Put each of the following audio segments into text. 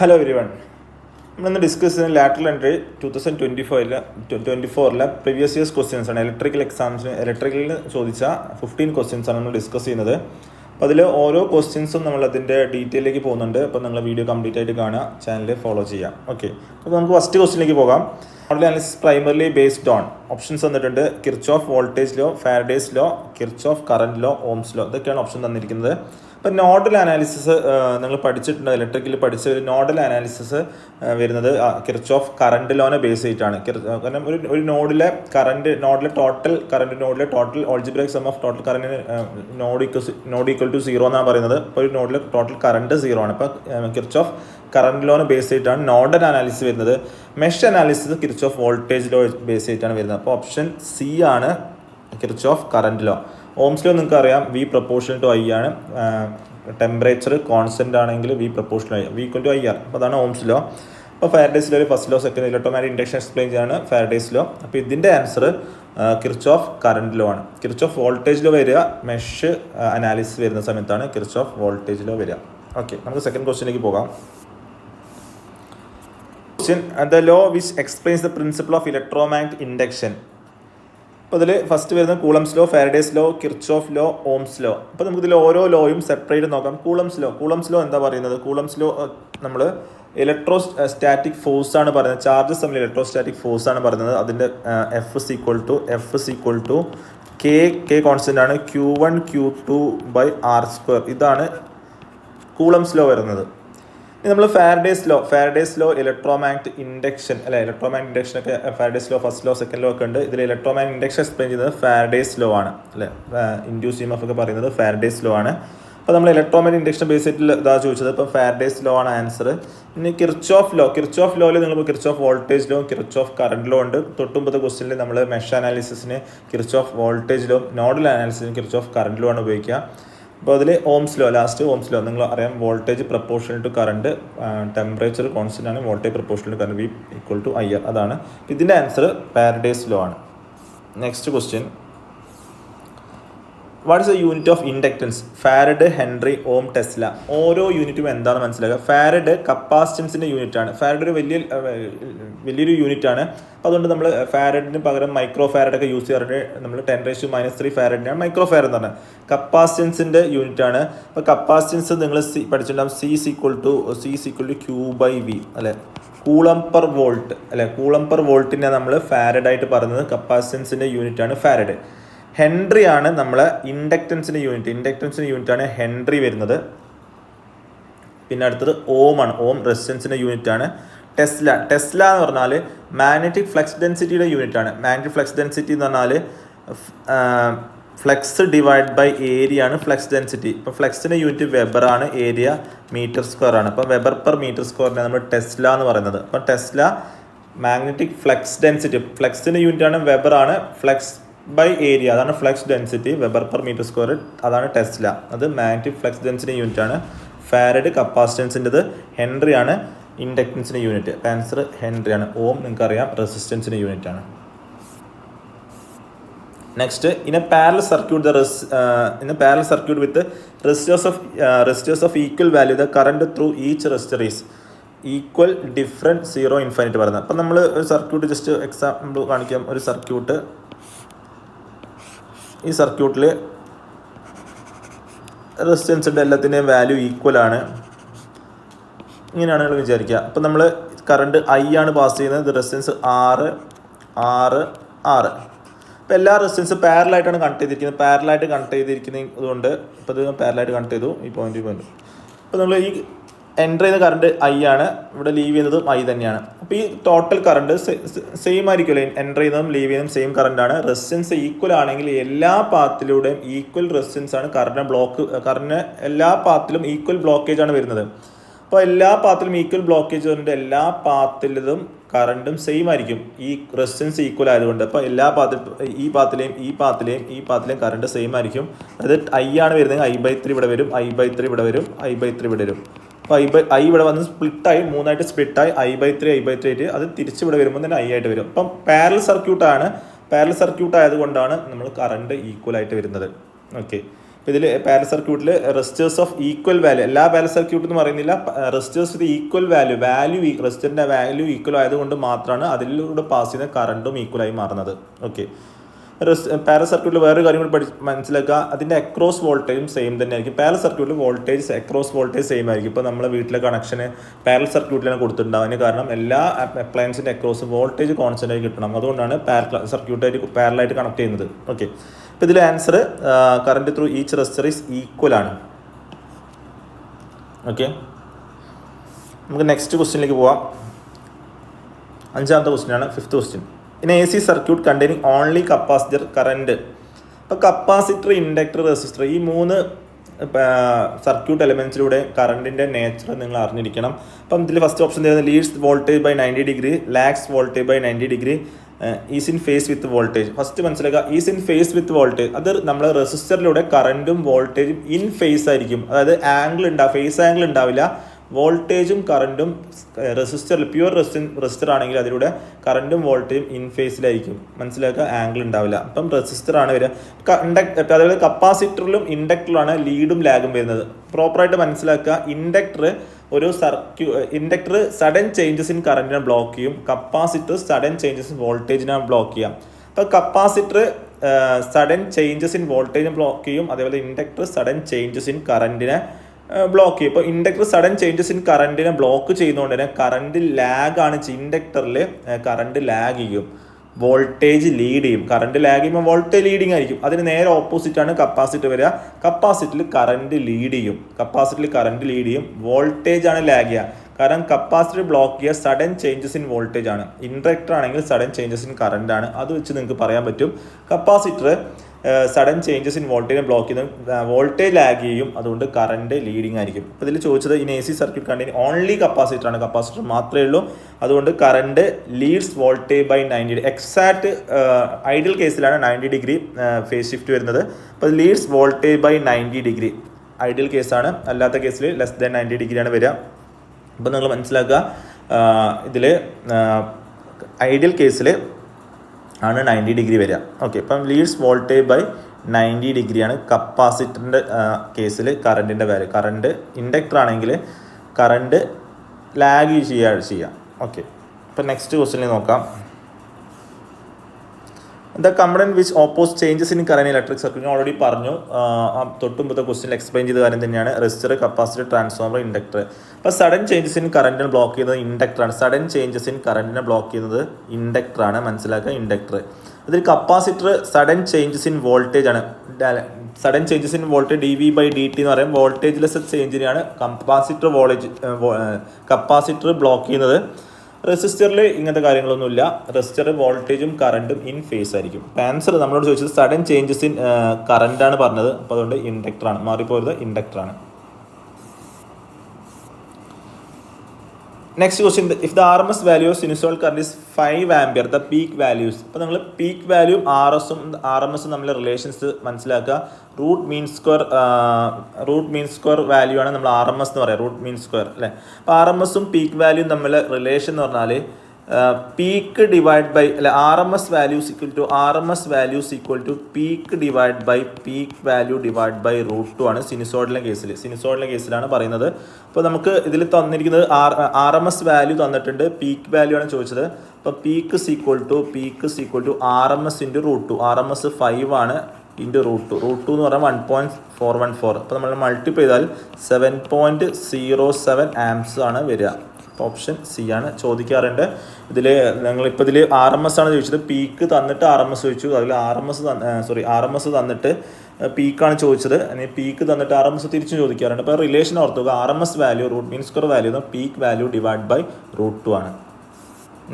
Hello everyone. നമ്മളിന്ന് discuss ചെയ്യുന്ന lateral entry 2024 previous years questions ആണ്. ഇലക്ട്രിക്കലിന് ചോദിച്ച 15 ക്വസ്റ്റ്യൻസ് ആണ് നമ്മൾ ഡിസ്കസ് ചെയ്യുന്നത്. അപ്പോൾ അതിൽ ഓരോ ക്വസ്റ്റ്യൻസും നമ്മൾ അതിൻ്റെ ഡീറ്റെയിലേക്ക് പോകുന്നുണ്ട്. അപ്പോൾ നിങ്ങൾ വീഡിയോ കംപ്ലീറ്റ് ആയിട്ട് കാണുക, ചാനൽ ഫോളോ ചെയ്യാം. ഓക്കെ, അപ്പോൾ നമുക്ക് ഫസ്റ്റ് ക്വസ്റ്റ്യനിലേക്ക് പോകാം. Nodal analysis primarily based on options തന്നിട്ടുണ്ട്. Kirchhoff voltage law, Faraday's law, Kirchhoff current law, Ohm's law, ഇതൊക്കെയാണ് ഓപ്ഷൻ തന്നിരിക്കുന്നത്. ഇപ്പം നോഡൽ അനാലിസിസ് നിങ്ങൾ പഠിച്ചിട്ടുണ്ട്. ഇലക്ട്രിക്കൽ പഠിച്ച ഒരു നോഡൽ അനാലിസിസ് വരുന്നത് കിർച്ചോഫ് കറണ്ട് ലോനെ ബേസ് ചെയ്തിട്ടാണ്. കാരണം ഒരു നോഡിലെ total algebraic sum of total current node equal to 0 എന്നാണ് പറയുന്നത്. ഇപ്പോൾ ഒരു നോഡിലെ ടോട്ടൽ കറണ്ട് 0 ആണ്. ഇപ്പോൾ കിർച്ചോഫ് കറണ്ട് ലോനെ ബേസ് ചെയ്തിട്ടാണ് നോഡൽ അനാലിസിസ് വരുന്നത്. Mesh analysis Kirchhoff voltage law base ചെയ്തിട്ടാണ് വരുന്നത്. അപ്പോൾ ഓപ്ഷൻ സി ആണ് Kirchhoff current law. Ohm's law നിങ്ങൾക്ക് അറിയാം, വി പ്രൊപ്പോർഷണൽ ടു ഐ ആണ്. ടെമ്പറേച്ചർ കോൺസ്റ്റന്റ് ആണെങ്കിൽ V proportional I, V equal to I R. അപ്പോൾ അതാണ് ഓംസ് ലോ. അപ്പോൾ Faraday's law first law, second electromagnetic induction explain ചെയ്യാണ് Faraday's law. അപ്പോൾ ഇതിൻ്റെ ആൻസർ കിർച്ചോഫ് കറണ്ട് ലോ ആണ്. കിർച്ചോഫ് വോൾട്ടേജ് ലോ വരിക മെഷ് അനാലിസിസ് വരുന്ന സമയത്താണ് കിർച്ചോഫ് വോൾട്ടേജ് ലോ വരിക. ഓക്കെ, നമുക്ക് സെക്കൻഡ് ക്വസ്റ്റ്യനിലേക്ക് പോകാം. The law which explains the principle of electromagnetic induction. അപ്പോൾ ഇതിൽ ഫസ്റ്റ് വരുന്നത് Coulomb's law, Faraday's law, Kirchhoff law, Ohm's law. അപ്പോൾ നമുക്ക് ഇതിൽ ഓരോ ലോയും സെപ്പറേറ്റ് നോക്കാം. കൂളംസ് ലോ എന്താ പറയുന്നത്? കൂളംസ് ലോ നമ്മൾ സ്റ്റാറ്റിക് ഫോഴ്സ് ആണ് പറയുന്നത്. ചാർജസ് തമ്മിൽ ഇലക്ട്രോസ്റ്റാറ്റിക് ഫോഴ്സ് ആണ് പറയുന്നത്. അതിൻ്റെ F equal to K constant ആണ്, Q1 Q2 by R². ഇതാണ് കൂളംസ് ലോ വരുന്നത്. ഇനി നമ്മൾ ഫാരഡേസ് ലോ ഇലക്ട്രോമാഗ്നെറ്റിക് ഇൻഡക്ഷൻ അല്ലെ, ഇലക്ട്രോമാഗ്നെറ്റിക് ഇൻഡക്ഷൻ ഒക്കെ Faraday's law first law second law ഒക്കെ ഉണ്ട്. ഇതിൽ ഇലക്ട്രോമാഗ്നെറ്റിക് ഇൻഡക്ഷൻ എക്സ്പ്ലെയിൻ ചെയ്യുന്നത് ഫാരഡേസ് ലോ ആണ് അല്ലെ. ഇൻഡ്യൂസ് ഇഎംഎഫ് ഒക്കെ പറയുന്നത് ഫാരഡേസ് ലോ ആണ്. അപ്പോൾ നമ്മൾ ഇലക്ട്രോമാഗ്നെറ്റിക് ഇൻഡക്ഷൻ ബേസിൽ ഇതാ ചോദിച്ചത്. ഇപ്പോൾ ഫാരഡേസ് ലോ ആണ് ആൻസർ. ഇനി കിർച്ചോഫ് ലോയിൽ നിങ്ങൾ Kirchhoff voltage law, Kirchhoff current law ഉണ്ട്. തൊട്ടുമ്പത്തെ ക്വസ്റ്റ്യനിൽ നമ്മൾ മെഷ് അനാലിസിസിന് കിർച്ചോഫ് വോൾട്ടേജ് ലോ, നോഡൽ അനാലിസിസിന് കിർച്ചോഫ് കറണ്ട് ലോ ആണ് ഉപയോഗിക്കുക. അപ്പോൾ അതിൽ ഓംസ് ലോ നിങ്ങൾ അറിയാം, voltage proportional to current, temperature constant ആണ്, voltage proportional to current, V equal to I R. അതാണ് ഇതിൻ്റെ ആൻസർ ഫാരഡേസ് ലോ ആണ്. Next question, what is the unit of inductance? Farad, Henry, Om, Tesla. ഓരോ യൂണിറ്റും എന്താണ് മനസ്സിലാക്കുക. ഫാരഡ് കപ്പാസിറ്റൻസിൻ്റെ യൂണിറ്റ് ആണ്. Farad ഒരു വലിയൊരു യൂണിറ്റ് ആണ്. അപ്പോൾ അതുകൊണ്ട് നമ്മൾ ഫാരഡിന് പകരം മൈക്രോ ഫാരഡൊക്കെ യൂസ് ചെയ്യാറുണ്ട്. നമ്മൾ 10⁻³ ഫാരഡിനാണ് മൈക്രോ ഫാരഡ് എന്ന് പറഞ്ഞത്. കപ്പാസിറ്റൻസിൻ്റെ യൂണിറ്റ് ആണ്. അപ്പോൾ കപ്പാസിറ്റൻസ് നിങ്ങൾ പഠിച്ചിട്ടുണ്ടാകും. സി ഈക്വൽ ടു Q/V അല്ലെ, കൂളം പെർ വോൾട്ട് അല്ലെ. കൂളം പെർ വോൾട്ടിനെ നമ്മൾ ഫാരഡ് ആയിട്ട് പറയുന്നത് കപ്പാസിറ്റൻസിൻ്റെ യൂണിറ്റ് ആണ് ഫാരഡ്. ഹെൻറി ആണ് നമ്മളെ ഇൻഡക്റ്റൻസിൻ്റെ യൂണിറ്റ് ആണ് ഹെൻറി വരുന്നത്. പിന്നെ അടുത്തത് ഓം ആണ്. ഓം റെസിസ്റ്റൻസിൻ്റെ യൂണിറ്റ് ആണ്. ടെസ്ല എന്ന് പറഞ്ഞാൽ മാഗ്നറ്റിക് ഫ്ലക്സ് ഡെൻസിറ്റിയുടെ യൂണിറ്റ് ആണ്. മാഗ്നറ്റിക് ഫ്ലക്സ് ഡെൻസിറ്റി എന്ന് പറഞ്ഞാൽ ഫ്ലക്സ് ഡിവൈഡ് ബൈ ഏരിയ ആണ് ഫ്ലക്സ് ഡെൻസിറ്റി. ഇപ്പോൾ ഫ്ലക്സിൻ്റെ യൂണിറ്റ് വെബർ ആണ്, ഏരിയ മീറ്റർ സ്ക്വയർ ആണ്. അപ്പോൾ വെബർ പെർ മീറ്റർ സ്ക്വയറിനെ നമ്മൾ ടെസ്ല എന്ന് പറയുന്നത്. അപ്പോൾ ടെസ്ല മാഗ്നറ്റിക് ഫ്ലക്സ് ഡെൻസിറ്റി, ഫ്ലക്സിൻ്റെ യൂണിറ്റ് ആണ് വെബർ ആണ്, ഫ്ലക്സ് ബൈ ഏരിയ അതാണ് flux density, weber per metre square അതാണ് ടെസ്ല. അത് മാഗ്നറ്റിക് ഫ്ലക്സ് ഡെൻസിറ്റി യൂണിറ്റ് ആണ്. ഫാരഡ് കപ്പാസിറ്റൻസിൻ്റെത്, ഹെൻറി ആണ് ഇൻഡക്റ്റൻസിൻ്റെ യൂണിറ്റ്. ആൻസർ ഹെൻറി ആണ്. ഓം നിങ്ങൾക്കറിയാം റെസിസ്റ്റൻസിൻ്റെ യൂണിറ്റ് ആണ്. Next, in a parallel circuit with resistors of equal value the current through each resistor is equal, different, 0, infinite പറയുന്നത്. അപ്പം നമ്മൾ ഒരു സർക്യൂട്ട് ജസ്റ്റ് എക്സാമ്പിൾ കാണിക്കാം. ഒരു സർക്യൂട്ട്, ഈ സർക്യൂട്ടിൽ റെസിസ്റ്റൻസിൻ്റെ എല്ലാത്തിൻ്റെയും വാല്യൂ ഈക്വൽ ആണ്. ഇങ്ങനെയാണ് നിങ്ങൾ വിചാരിക്കുക. അപ്പം നമ്മൾ കറണ്ട് I ആണ് പാസ് ചെയ്യുന്നത്. ഇത് റെസിസ്റ്റൻസ് R. അപ്പോൾ എല്ലാ റെസിസ്റ്റൻസ് പാരലായിട്ടാണ് കണക്ട് ചെയ്തിരിക്കുന്നത്. അതുകൊണ്ട് ഇപ്പോൾ ഇത് പാരലായിട്ട് കണക്ട് ചെയ്തു ഈ പോയിന്റ്. അപ്പോൾ നമ്മൾ ഈ എൻ്റർ ചെയ്യുന്ന കറണ്ട് I ആണ്, ഇവിടെ ലീവ് ചെയ്യുന്നതും I തന്നെയാണ്. അപ്പോൾ ഈ ടോട്ടൽ കറണ്ട് സെയിം ആയിരിക്കുമല്ലോ. എൻ്റർ ചെയ്യുന്നതും ലീവ് ചെയ്യുന്നതും സെയിം കറണ്ടാണ്. റെസിസ്റ്റൻസ് ഈക്വൽ ആണെങ്കിൽ എല്ലാ പാത്തിലൂടെയും ഈക്വൽ റെസിസ്റ്റൻസ് ആണ്. കറണ്ട് എല്ലാ പാത്തിലും ഈക്വൽ ബ്ലോക്കേജ് ആണ് വരുന്നത്. അപ്പോൾ എല്ലാ പാത്തിലും ഈക്വൽ ബ്ലോക്കേജ് വരുന്നുണ്ട്. എല്ലാ പാത്തിലും കറണ്ടും സെയിം ആയിരിക്കും, ഈ റെസിസ്റ്റൻസ് ഈക്വൽ ആയതുകൊണ്ട്. അപ്പോൾ എല്ലാ ഈ പാത്തിലെയും കറണ്ട് സെയിം ആയിരിക്കും. അതായത് I ആണ് വരുന്നത്, I/3 ഇവിടെ വരും, I/3 ഇവിടെ വരും, I/3 ഇവിടെ വരും. അപ്പോൾ I ഇവിടെ വന്ന് സ്പ്ലിറ്റായി, 3ആയിട്ട് സ്പ്ലിറ്റായി, I/3 ആയിട്ട് അത് തിരിച്ച് ഇവിടെ വരുമ്പോൾ തന്നെ I ആയിട്ട് വരും. അപ്പം പാരലൽ സർക്യൂട്ട് ആയതുകൊണ്ടാണ് നമ്മൾ കറണ്ട് ഈക്വൽ ആയിട്ട് വരുന്നത്. ഓക്കെ, അപ്പോൾ ഇതിൽ പാരലൽ സർക്യൂട്ടിൽ റെസിസ്റ്റേഴ്സ് ഓഫ് ഈക്വൽ വാല്യൂ, എല്ലാ പാരലൽ സർക്യൂട്ട് എന്ന് പറയുന്നില്ല, റെസിസ്റ്റേഴ്സ് വിത്ത് ഈക്വൽ വാല്യൂ റെസിസ്റ്ററിൻ്റെ വാല്യൂ ഈക്വൽ ആയതുകൊണ്ട് മാത്രമാണ് അതിലൂടെ പാസ് ചെയ്യുന്ന കറണ്ടും ഈക്വലായി മാറുന്നത്. ഓക്കെ, പാരലൽ സർക്യൂട്ടിൽ വേറൊരു കാര്യം കൂടി മനസ്സിലാക്കുക, അതിൻ്റെ അക്രോസ് വോൾട്ടേജും സെയിം തന്നെ ആയിരിക്കും. പാരലൽ സർക്യൂട്ടിൽ വോൾട്ടേജ് അക്രോസ് വോൾട്ടേജ് സെയിം ആയിരിക്കും. ഇപ്പോൾ നമ്മളെ വീട്ടിലെ കണക്ഷന് പാരലൽ സർക്യൂട്ടിലാണ് കൊടുത്തിട്ടുണ്ടാവും. അതിന് കാരണം എല്ലാ അപ്ലയൻസിൻ്റെ അക്രോസ് വോൾട്ടേജ് കോൺസ്റ്റൻ്റ് ആയി കിട്ടണം. അതുകൊണ്ടാണ് പാരലായിട്ട് കണക്ട് ചെയ്യുന്നത്. ഓക്കെ, ഇപ്പോൾ ഇതിൽ answer current through each resistor is equal ആണ്. ഓക്കെ, നമുക്ക് നെക്സ്റ്റ് ക്വസ്റ്റ്യനിലേക്ക് പോവാം. 5ാമത്തെ ക്വസ്റ്റ്യനാണ്, 5th question. In AC circuit containing only capacitor current. ഇപ്പോൾ കപ്പാസിറ്റർ, ഇൻഡക്ടർ, റെസിസ്റ്റർ ഈ 3 സർക്യൂട്ട് എലമെൻസിലൂടെ കറണ്ടിൻ്റെ നേച്ചർ നിങ്ങൾ അറിഞ്ഞിരിക്കണം. അപ്പം ഇതിൽ ഫസ്റ്റ് ഓപ്ഷൻ തരുന്നത് leads voltage by 90 degree, lags voltage by 90 degree, is in phase with voltage. First മനസ്സിലാക്കുക, is in phase with voltage. അത് നമ്മൾ റെസിസ്റ്ററിലൂടെ കറണ്ടും വോൾട്ടേജും ഇൻ ഫേസ് ആയിരിക്കും. അതായത് ഫേസ് ആംഗിൾ ഉണ്ടാവില്ല. വോൾട്ടേജും കറണ്ടും റെസിസ്റ്ററിൽ പ്യുവർ റെസിസ്റ്റർ ആണെങ്കിൽ അതിലൂടെ കറണ്ടും വോൾട്ടേജും ഇൻ ഫേസിലായിരിക്കും. മനസ്സിലാക്കുക, ആംഗിൾ ഉണ്ടാവില്ല. അപ്പം റെസിസ്റ്റർ ആണ് വരിക. അതേപോലെ കപ്പാസിറ്ററിലും ഇൻഡക്ടറിലാണ് ലീഡും ലാഗും വരുന്നത്. പ്രോപ്പറായിട്ട് മനസ്സിലാക്കുക, ഇൻഡക്ടർ സഡൻ ചേഞ്ചസ് ഇൻ കറണ്ടിനെ ബ്ലോക്ക് ചെയ്യും, കപ്പാസിറ്റർ സഡൻ ചേഞ്ചസ് ഇൻ വോൾട്ടേജിനെ ബ്ലോക്ക് ചെയ്യാം. അപ്പോൾ കപ്പാസിറ്റർ സഡൻ ചേഞ്ചസ് ഇൻ വോൾട്ടേജിനെ ബ്ലോക്ക് ചെയ്യും, അതേപോലെ ഇൻഡക്ടർ സഡൻ ചേഞ്ചസ് ഇൻ കറണ്ടിനെ ബ്ലോക്ക് ചെയ്യും. ഇപ്പോൾ ഇൻഡക്ടർ സഡൻ ചേഞ്ചസ് ഇൻ കറണ്ടിനെ ബ്ലോക്ക് ചെയ്യുന്നതുകൊണ്ട് തന്നെ കറണ്ട് ലാഗാണ്. ഇൻഡക്ടറിൽ കറണ്ട് ലാഗ് ചെയ്യും, വോൾട്ടേജ് ലീഡ് ചെയ്യും. കറണ്ട് ലാഗ് ചെയ്യുമ്പോൾ വോൾട്ടേജ് ലീഡിങ് ആയിരിക്കും. അതിന് നേരെ ഓപ്പോസിറ്റ് ആണ് കപ്പാസിറ്റർ വരിക. കപ്പാസിറ്ററിൽ കറണ്ട് ലീഡ് ചെയ്യും, വോൾട്ടേജ് ആണ് ലാഗ് ചെയ്യുക. കാരണം കപ്പാസിറ്റർ ബ്ലോക്ക് ചെയ്യുക സഡൻ ചേഞ്ചസ് ഇൻ വോൾട്ടേജ് ആണ്. ഇൻഡക്ടർ ആണെങ്കിൽ സഡൻ ചേഞ്ചസ് ഇൻ കറണ്ട് ആണ്. അത് വെച്ച് നിങ്ങൾക്ക് പറയാൻ പറ്റും capacitor sudden changes in voltage block ചെയ്യുന്ന വോൾട്ടേജ് ലാഗ് ചെയ്യും, അതുകൊണ്ട് കറണ്ട് ലീഡിങ് ആയിരിക്കും. അപ്പോൾ ഇതിൽ ചോദിച്ചത് in AC circuit contain only capacitor ആണ്, കപ്പാസിറ്റർ മാത്രമേ ഉള്ളൂ. അതുകൊണ്ട് current leads voltage by 90. Exact ideal കേസിലാണ് 90 ഡിഗ്രി ഫേസ് ഷിഫ്റ്റ് വരുന്നത്. അപ്പോൾ leads voltage by 90 degree ideal കേസാണ്. അല്ലാത്ത കേസിൽ ലെസ് ദാൻ 90 ഡിഗ്രിയാണ് വരിക. അപ്പോൾ നിങ്ങൾ മനസ്സിലാക്കുക, ഇതിൽ ഐഡിയൽ കേസിൽ ആണ് 90 ഡിഗ്രി വരിക. ഓക്കെ, ഇപ്പം ലീഡ്സ് വോൾട്ടേജ് ബൈ 90 ഡിഗ്രിയാണ് കപ്പാസിറ്ററിൻ്റെ കേസിൽ കറണ്ടിൻ്റെ വാല്യൂ. കറണ്ട് ഇൻഡക്ടർ ആണെങ്കിൽ കറണ്ട് ലാഗ് ചെയ്യാം. ഓക്കെ, ഇപ്പം നെക്സ്റ്റ് ക്വസ്റ്റ്യനിൽ നോക്കാം. The component which oppose changes in current electric circuit already പറഞ്ഞു. തൊട്ടുമ്പത്തെ ക്വസ്റ്റ്യൻ എക്സ്പ്ലെയിൻ ചെയ്ത കാര്യം തന്നെയാണ്. Resistor, capacitor, transformer, inductor. അപ്പോൾ സഡൻ ചേഞ്ചസ് ഇൻ കറന്റിനെ ബ്ലോക്ക് ചെയ്യുന്നത് ഇൻഡക്ടറാണ്. മനസ്സിലാക്കുക, ഇൻഡക്ടർ. അതിൽ capacitor sudden changes in voltage ആണ്. Sudden changes in voltage dV/dt എന്ന് പറയും. വോൾട്ടേജിലെസ് ചേഞ്ചിനെയാണ് കപ്പാസിറ്റർ ബ്ലോക്ക് ചെയ്യുന്നത്. റെസിസ്റ്ററിൽ ഇങ്ങനത്തെ കാര്യങ്ങളൊന്നുമില്ല. റെസിസ്റ്റർ വോൾട്ടേജും കറണ്ടും ഇൻ ഫേസ് ആയിരിക്കും. ആൻസർ നമ്മളോട് ചോദിച്ചത് സഡൻ ചേഞ്ചസ് ഇൻ കറണ്ടാണ് പറഞ്ഞത്. അപ്പോൾ അതുകൊണ്ട് ഇൻഡക്ടറാണ്, മാറിപ്പോയത് ഇൻഡക്ടറാണ്. Next question, if the RMS value of sinusoidal current is 5 ampere, the peak values. അപ്പോൾ നമ്മൾ പീക്ക് വാല്യൂം RMSഉം തമ്മിലെ റിലേഷൻസ് മനസ്സിലാക്കുക. റൂട്ട് മീൻ സ്ക്വയർ വാല്യൂ ആണ് നമ്മൾ RMS എന്ന് പറയാം, റൂട്ട് മീൻ സ്ക്വയർ അല്ലേ. അപ്പോൾ RMSഉം പീക്ക് വാല്യൂയും തമ്മിലെ റിലേഷൻ എന്ന് പറഞ്ഞാൽ peak divide by RMS values equal to peak divide by peak value divide by √2 ആണ് സിനുസോയ്ഡലിൻ്റെ കേസിലാണ് പറയുന്നത്. അപ്പോൾ നമുക്ക് ഇതിൽ തന്നിരിക്കുന്നത് RMS വാല്യൂ തന്നിട്ടുണ്ട്, പീക്ക് വാല്യൂ ആണ് ചോദിച്ചത്. അപ്പോൾ peak equal to RMS into √2. RMS 5 ആണ് ഇൻറ്റു √2 എന്ന് പറഞ്ഞാൽ 1.414. അപ്പോൾ നമ്മൾ മൾട്ടിപ്ലൈ ചെയ്താൽ 7.07 ആംപ്സ് ആണ് വരിക. ഓപ്ഷൻ സി ആണ് ചോദിക്കാറുണ്ട്. ഇതിൽ ഞങ്ങളിപ്പോൾ ഇതിൽ RMS ആണ് ചോദിച്ചത്, പീക്ക് തന്നിട്ട് RMS ചോദിച്ചു. അതിൽ RMS തന്നിട്ട് പീക്കാണ് ചോദിച്ചത്. പീക്ക് തന്നിട്ട് RMS തിരിച്ചും ചോദിക്കാറുണ്ട്. അപ്പോൾ റിലേഷൻ ഓർത്തുക, RMS value root mean square value peak value divide by √2 ആണ്.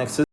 നെക്സ്റ്റ്